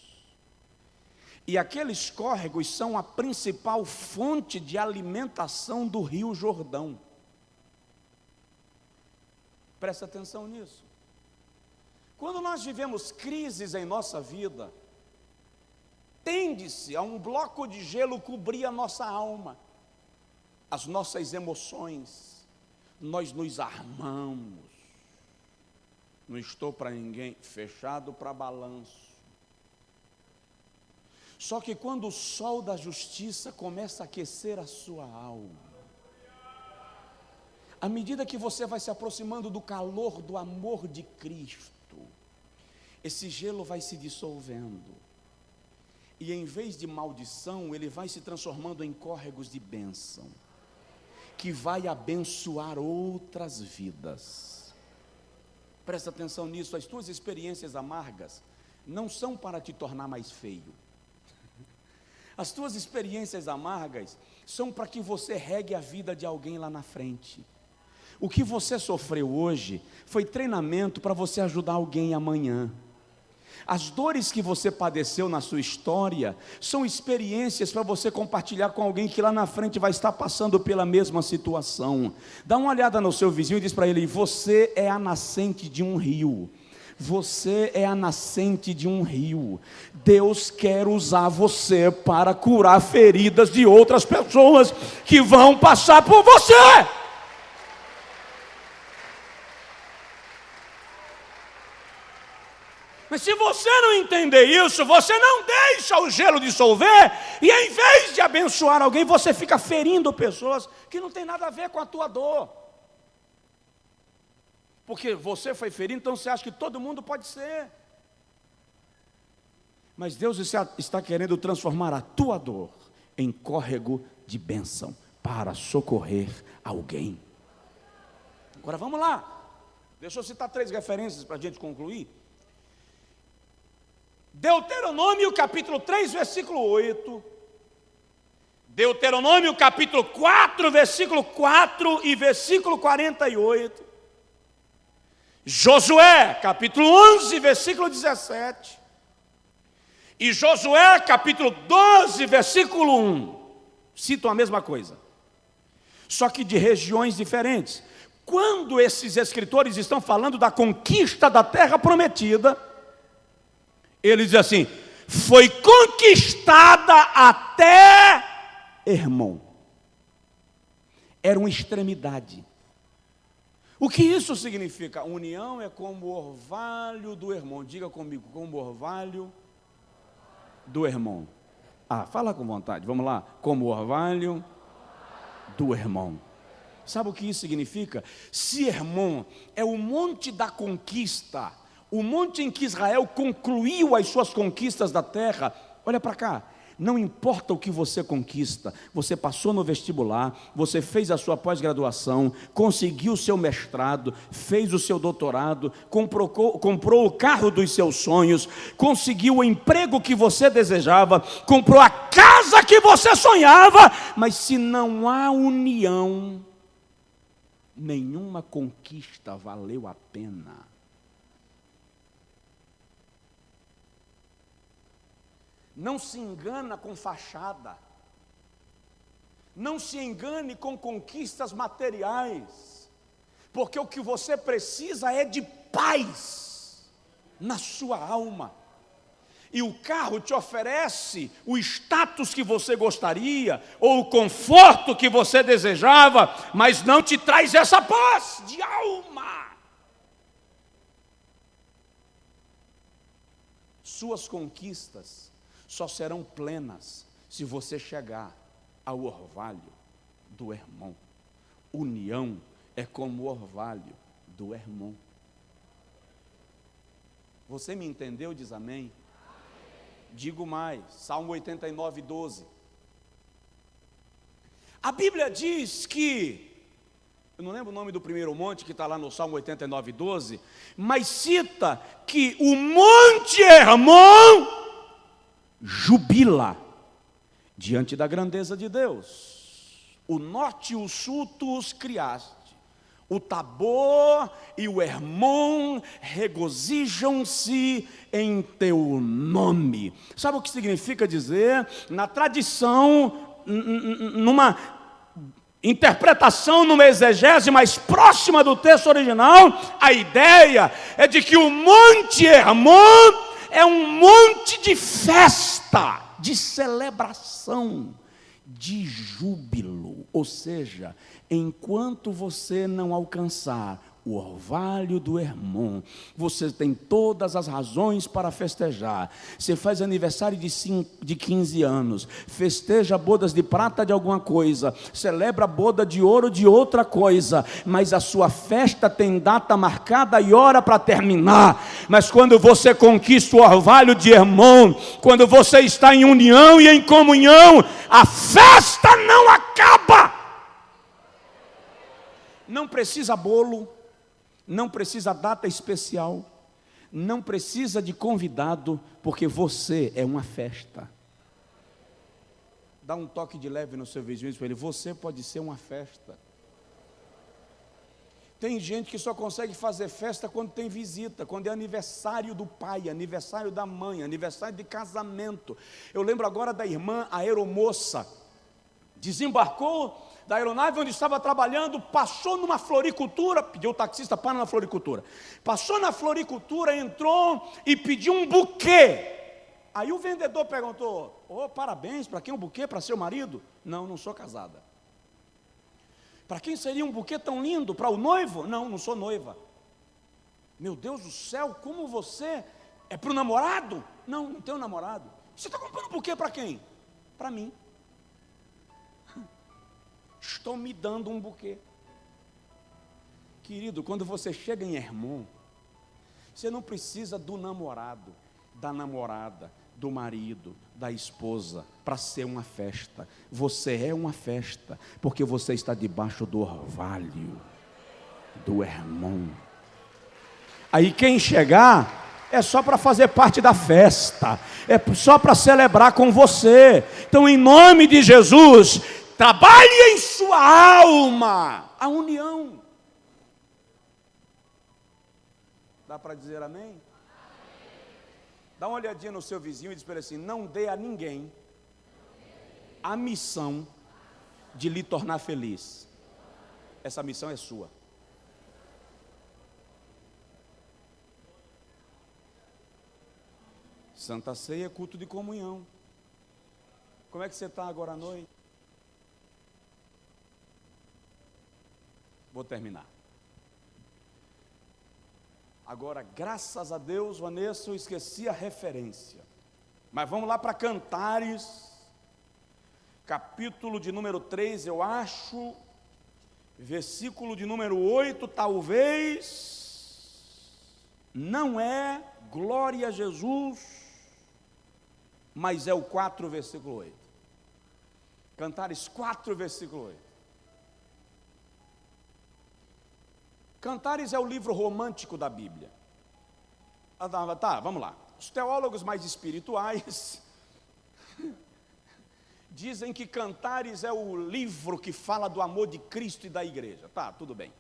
E aqueles córregos são a principal fonte de alimentação do Rio Jordão. Presta atenção nisso. Quando nós vivemos crises em nossa vida, tende-se a um bloco de gelo cobrir a nossa alma, as nossas emoções. Nós nos armamos. Não estou para ninguém, fechado para balanço. Só que quando o sol da justiça começa a aquecer a sua alma, à medida que você vai se aproximando do calor do amor de Cristo, esse gelo vai se dissolvendo. E em vez de maldição, ele vai se transformando em córregos de bênção, que vai abençoar outras vidas. Presta atenção nisso, as tuas experiências amargas não são para te tornar mais feio. As tuas experiências amargas são para que você regue a vida de alguém lá na frente. O que você sofreu hoje foi treinamento para você ajudar alguém amanhã. As dores que você padeceu na sua história são experiências para você compartilhar com alguém que lá na frente vai estar passando pela mesma situação. Dá uma olhada no seu vizinho e diz para ele: você é a nascente de um rio. Você é a nascente de um rio. Deus quer usar você para curar feridas de outras pessoas que vão passar por você. Mas se você não entender isso, você não deixa o gelo dissolver, e em vez de abençoar alguém, você fica ferindo pessoas que não tem nada a ver com a tua dor. Porque você foi ferido, então você acha que todo mundo pode ser. Mas Deus está querendo transformar a tua dor em córrego de bênção para socorrer alguém. Agora vamos lá. Deixa eu citar 3 referências para a gente concluir. Deuteronômio capítulo 3, versículo 8. Deuteronômio capítulo 4, versículo 4 e versículo 48. Josué capítulo 11, versículo 17. E Josué capítulo 12, versículo 1. Citam a mesma coisa, só que de regiões diferentes. Quando esses escritores estão falando da conquista da terra prometida, ele diz assim: foi conquistada até Hermon. Era uma extremidade. O que isso significa? União é como o orvalho do Hermon. Diga comigo, como o orvalho do Hermon. Fala com vontade, vamos lá. Como o orvalho do Hermon. Sabe o que isso significa? Se Hermon é o monte da conquista, o monte em que Israel concluiu as suas conquistas da terra, olha para cá, não importa o que você conquista, você passou no vestibular, você fez a sua pós-graduação, conseguiu o seu mestrado, fez o seu doutorado, comprou o carro dos seus sonhos, conseguiu o emprego que você desejava, comprou a casa que você sonhava, mas se não há união, nenhuma conquista valeu a pena. Não se engana com fachada. Não se engane com conquistas materiais. Porque o que você precisa é de paz na sua alma. E o carro te oferece o status que você gostaria, ou o conforto que você desejava, mas não te traz essa paz de alma. Suas conquistas só serão plenas se você chegar ao orvalho do Hermon. União é como o orvalho do Hermon. Você me entendeu? Diz amém. Digo mais, Salmo 89, 12. A Bíblia diz que, eu não lembro o nome do primeiro monte que está lá no Salmo 89, 12, mas cita que o monte Hermon jubila diante da grandeza de Deus. O norte e o sul tu os criaste, o Tabor e o Hermon regozijam-se em teu nome. Sabe o que significa dizer? Na tradição, numa interpretação, numa exegese mais próxima do texto original, a ideia é de que o monte Hermon é um monte de festa, de celebração, de júbilo. Ou seja, enquanto você não alcançar o orvalho do Hermon, você tem todas as razões para festejar. Você faz aniversário de 15 anos, festeja bodas de prata de alguma coisa, celebra boda de ouro de outra coisa, mas a sua festa tem data marcada e hora para terminar. Mas quando você conquista o orvalho de Hermon, quando você está em união e em comunhão, a festa não acaba. Não precisa bolo, não precisa data especial, não precisa de convidado, porque você é uma festa. Dá um toque de leve no seu vizinho e diz para ele: você pode ser uma festa. Tem gente que só consegue fazer festa quando tem visita, quando é aniversário do pai, aniversário da mãe, aniversário de casamento. Eu lembro agora da irmã aeromoça, desembarcou da aeronave onde estava trabalhando, passou numa floricultura, pediu o taxista para na floricultura, passou na floricultura, entrou e pediu um buquê. Aí o vendedor perguntou: parabéns, para quem um buquê? Para seu marido? Não, não sou casada. Para quem seria um buquê tão lindo? Para o noivo? Não, não sou noiva. Meu Deus do céu, como você? É para o namorado? Não, não tenho namorado. Você está comprando um buquê para quem? Para mim. Estou me dando um buquê. Querido, quando você chega em Hermon, você não precisa do namorado, da namorada, do marido, da esposa, para ser uma festa. Você é uma festa, porque você está debaixo do orvalho do Hermon. Aí quem chegar é só para fazer parte da festa, é só para celebrar com você. Então, em nome de Jesus, trabalhe em sua alma a união. Dá para dizer amém? Dá uma olhadinha no seu vizinho e diz para ele assim: não dê a ninguém a missão de lhe tornar feliz. Essa missão é sua. Santa Ceia é culto de comunhão. Como é que você está agora à noite? Vou terminar. Agora, graças a Deus, Vanessa, eu esqueci a referência. Mas vamos lá para Cantares, capítulo de número 3, eu acho, versículo de número 8, talvez, não é glória a Jesus, mas é o 4, versículo 8. Cantares 4, versículo 8. Cantares é o livro romântico da Bíblia. Tá, vamos lá. Os teólogos mais espirituais dizem que Cantares é o livro que fala do amor de Cristo e da igreja. Tá, tudo bem.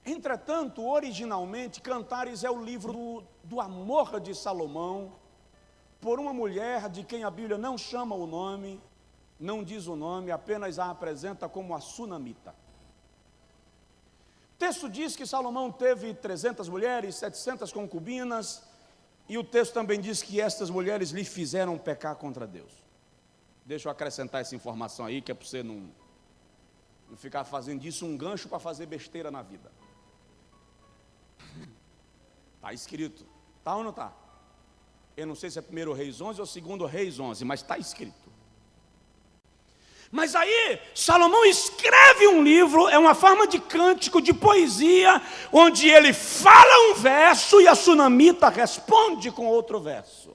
Entretanto, originalmente, Cantares é o livro do amor de Salomão por uma mulher de quem a Bíblia não chama o nome, não diz o nome, apenas a apresenta como a Sunamita. O texto diz que Salomão teve 300 mulheres, 700 concubinas, e o texto também diz que estas mulheres lhe fizeram pecar contra Deus. Deixa eu acrescentar essa informação aí, que é para você não ficar fazendo disso um gancho para fazer besteira na vida. Está escrito, está ou não está? Eu não sei se é 1 Reis 11 ou 2 Reis 11, mas está escrito. Mas aí, Salomão escreve um livro, é uma forma de cântico, de poesia, onde ele fala um verso e a Sunamita responde com outro verso.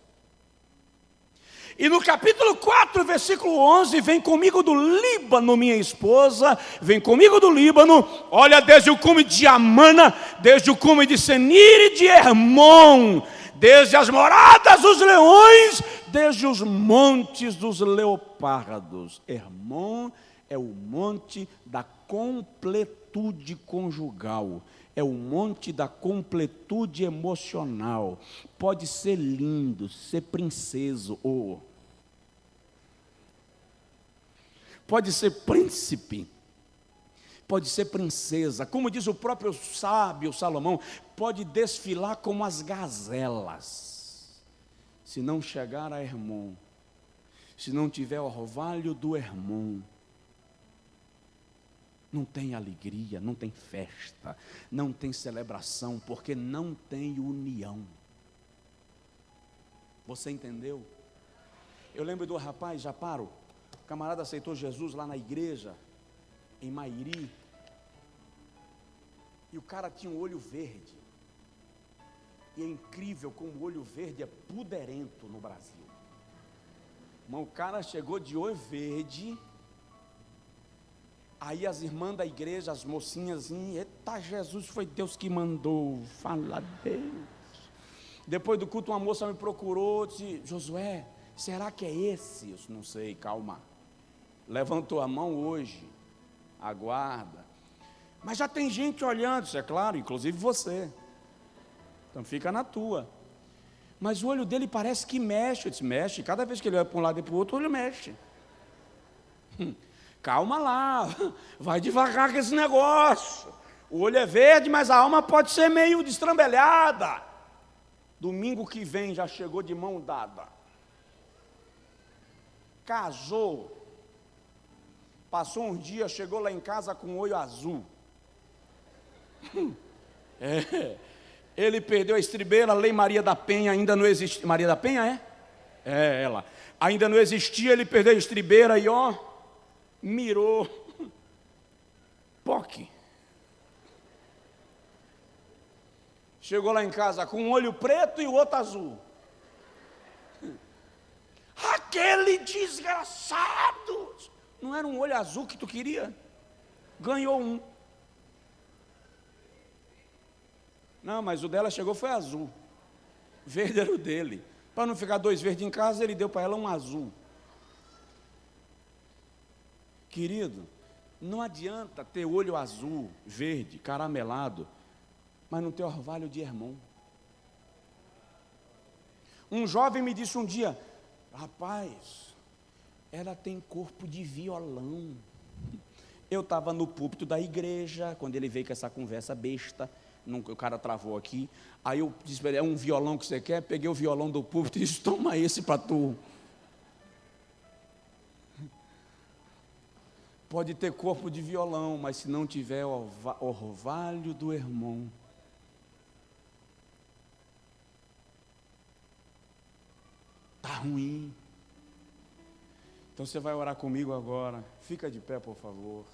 E no capítulo 4, versículo 11, vem comigo do Líbano, minha esposa, vem comigo do Líbano, olha desde o cume de Amana, desde o cume de Senir e de Hermon, desde as moradas dos leões, desde os montes dos leopardos. Hermon é o monte da completude conjugal, é o monte da completude emocional. Pode ser lindo, ser princeso, ou pode ser príncipe, pode ser princesa, como diz o próprio sábio Salomão, pode desfilar como as gazelas. Se não chegar a Hermon, se não tiver o orvalho do Hermon, não tem alegria, não tem festa, não tem celebração, porque não tem união. Você entendeu? Eu lembro do rapaz, já paro, o camarada aceitou Jesus lá na igreja, em Mairi, e o cara tinha um olho verde. E é incrível como o olho verde é puderento no Brasil. Mas o cara chegou de olho verde. Aí as irmãs da igreja, as mocinhas assim: eita, Jesus, foi Deus que mandou. Fala a Deus. Depois do culto, uma moça me procurou, disse: Josué, será que é esse? Eu disse: não sei, calma. Levantou a mão hoje. Aguarda. Mas já tem gente olhando, isso é claro, inclusive você. Então fica na tua. Mas o olho dele parece que mexe. Eu disse, mexe. Cada vez que ele olha para um lado e para o outro, o olho mexe. Calma lá. Vai devagar com esse negócio. O olho é verde, mas a alma pode ser meio destrambelhada. Domingo que vem já chegou de mão dada. Casou. Passou uns dias, chegou lá em casa com o olho azul. Ele perdeu a estribeira, a Lei Maria da Penha ainda não existia. Maria da Penha é? É ela. Ainda não existia, ele perdeu a estribeira e ó, mirou. POC. Chegou lá em casa com um olho preto e o outro azul. Aquele desgraçado! Não era um olho azul que tu queria? Ganhou um. Não, mas o dela chegou foi azul. Verde era o dele. Para não ficar dois verdes em casa, ele deu para ela um azul. Querido, não adianta ter olho azul, verde, caramelado, mas não ter orvalho de irmão. Um jovem me disse um dia, rapaz, ela tem corpo de violão. Eu estava no púlpito da igreja, quando ele veio com essa conversa besta, o cara travou aqui, aí eu disse, é um violão que você quer? Peguei o violão do púlpito e disse, toma esse para tu. Pode ter corpo de violão, mas se não tiver orvalho do irmão, está ruim. Então você vai orar comigo agora, fica de pé por favor,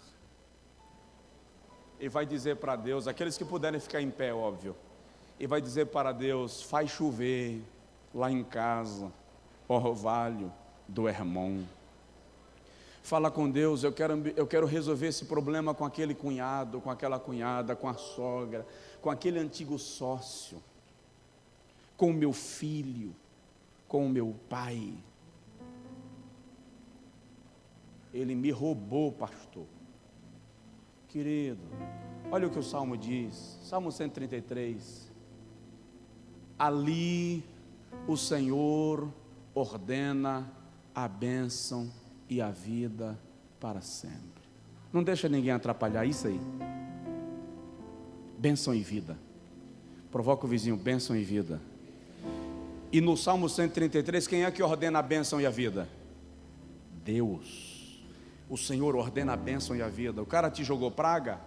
e vai dizer para Deus, aqueles que puderem ficar em pé, óbvio, e vai dizer para Deus, faz chover lá em casa, orvalho do irmão. Fala com Deus, eu quero resolver esse problema com aquele cunhado, com aquela cunhada, com a sogra, com aquele antigo sócio, com o meu filho, com o meu pai. Ele me roubou, pastor. Querido, olha o que o Salmo diz, Salmo 133. Ali o Senhor ordena a bênção e a vida para sempre. Não deixa ninguém atrapalhar isso aí. Bênção e vida. Provoca o vizinho, bênção e vida. E no Salmo 133, quem é que ordena a bênção e a vida? Deus. O Senhor ordena a bênção e a vida. O cara te jogou praga?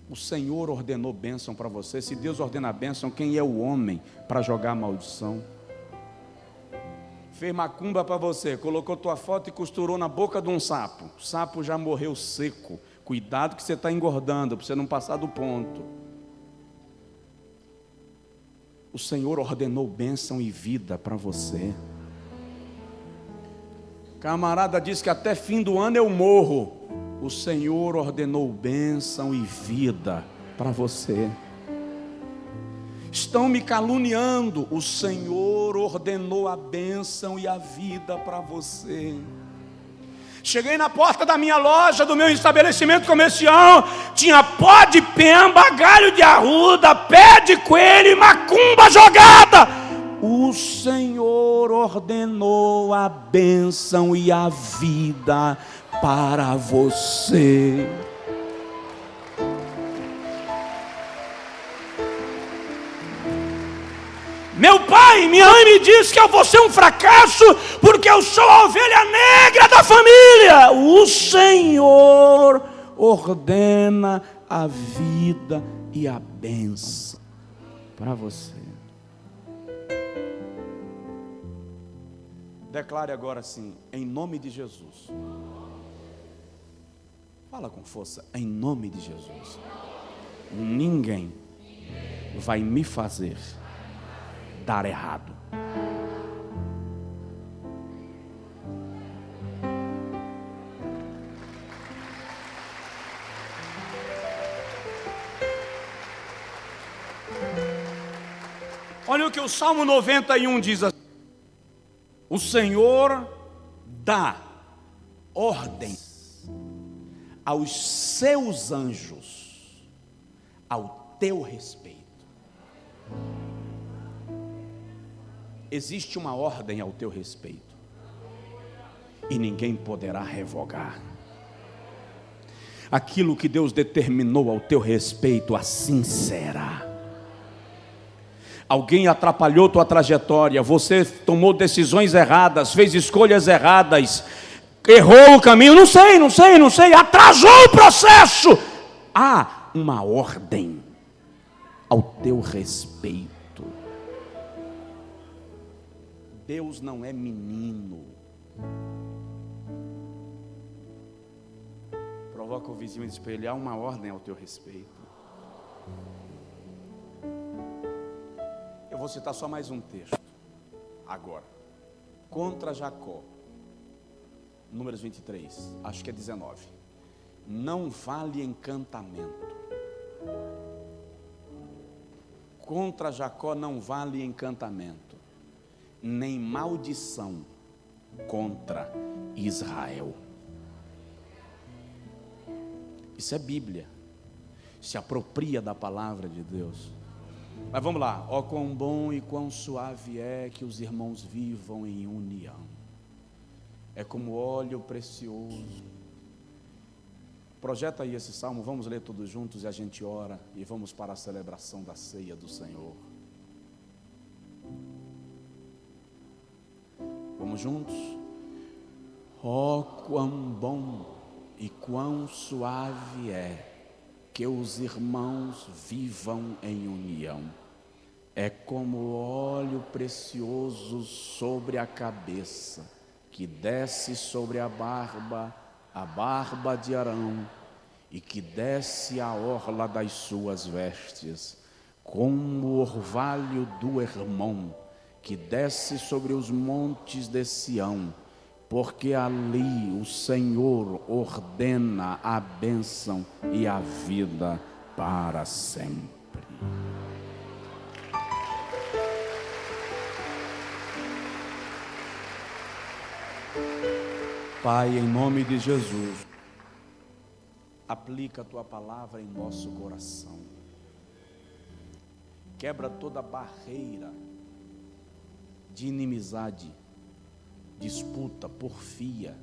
O Senhor ordenou bênção para você. Se Deus ordena a bênção, quem é o homem para jogar a maldição? Fez macumba para você, colocou tua foto e costurou na boca de um sapo. O sapo já morreu seco. Cuidado que você está engordando, para você não passar do ponto. O Senhor ordenou bênção e vida para você. Camarada diz que até fim do ano eu morro. O Senhor ordenou bênção e vida para você. Estão me caluniando. O Senhor ordenou a bênção e a vida para você. Cheguei na porta da minha loja, do meu estabelecimento comercial, tinha pó de pemba, galho de arruda, pé de coelho e macumba jogada. O Senhor ordenou a bênção e a vida para você. Meu pai, minha mãe me disse que eu vou ser um fracasso porque eu sou a ovelha negra da família. O Senhor ordena a vida e a bênção para você. Declare agora assim, em nome de Jesus. Fala com força, em nome de Jesus. Ninguém vai me fazer dar errado. Olha o que o Salmo 91 diz assim: o Senhor dá ordens aos seus anjos ao teu respeito. Existe uma ordem ao teu respeito e ninguém poderá revogar. Aquilo que Deus determinou ao teu respeito, assim será. Alguém atrapalhou tua trajetória, você tomou decisões erradas, fez escolhas erradas, errou o caminho, não sei, atrasou o processo. Há uma ordem ao teu respeito. Deus não é menino. Provoca o vizinho e diz para ele: há uma ordem ao teu respeito. Eu vou citar só mais um texto agora. Contra Jacó, Números 23, acho que é 19. Não vale encantamento. Contra Jacó não vale encantamento, nem maldição contra Israel. Isso é Bíblia. Se apropria da palavra de Deus. Mas vamos lá. Ó, quão bom e quão suave é que os irmãos vivam em união. É como óleo precioso. Projeta aí esse salmo, vamos ler todos juntos e a gente ora e vamos para a celebração da ceia do Senhor. Vamos juntos? Ó, quão bom e quão suave é que os irmãos vivam em união. É como óleo precioso sobre a cabeça, que desce sobre a barba de Arão, e que desce a orla das suas vestes, como o orvalho do Hermon, que desce sobre os montes de Sião, porque ali o Senhor ordena a bênção e a vida para sempre. Pai, em nome de Jesus, aplica a tua palavra em nosso coração. Quebra toda barreira de inimizade, disputa, porfia,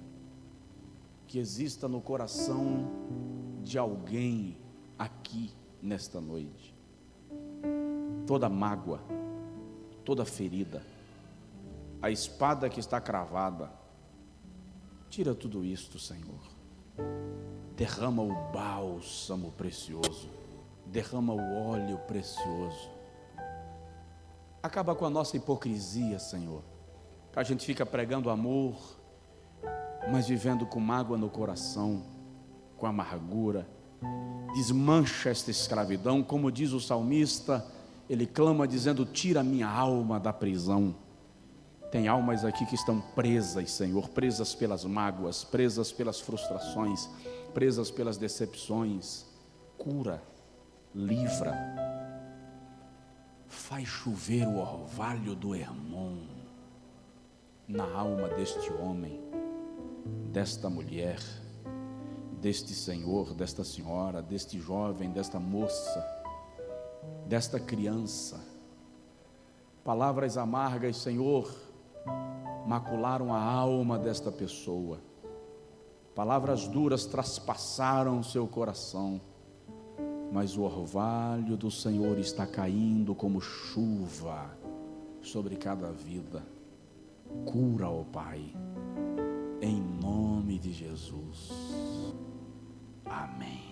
que exista no coração de alguém aqui nesta noite. Toda mágoa, toda ferida, a espada que está cravada, tira tudo isto, Senhor. Derrama o bálsamo precioso, derrama o óleo precioso. Acaba com a nossa hipocrisia, Senhor. A gente fica pregando amor, mas vivendo com mágoa no coração, com amargura. Desmancha esta escravidão, como diz o salmista, ele clama dizendo: tira minha alma da prisão. Tem almas aqui que estão presas, Senhor, presas pelas mágoas, presas pelas frustrações, presas pelas decepções. Cura, livra, faz chover o orvalho do Hermon na alma deste homem, desta mulher, deste senhor, desta senhora, deste jovem, desta moça, desta criança. Palavras amargas, Senhor, macularam a alma desta pessoa. Palavras duras traspassaram o seu coração, mas o orvalho do Senhor está caindo como chuva sobre cada vida. Cura, ó Pai, em nome de Jesus. Amém.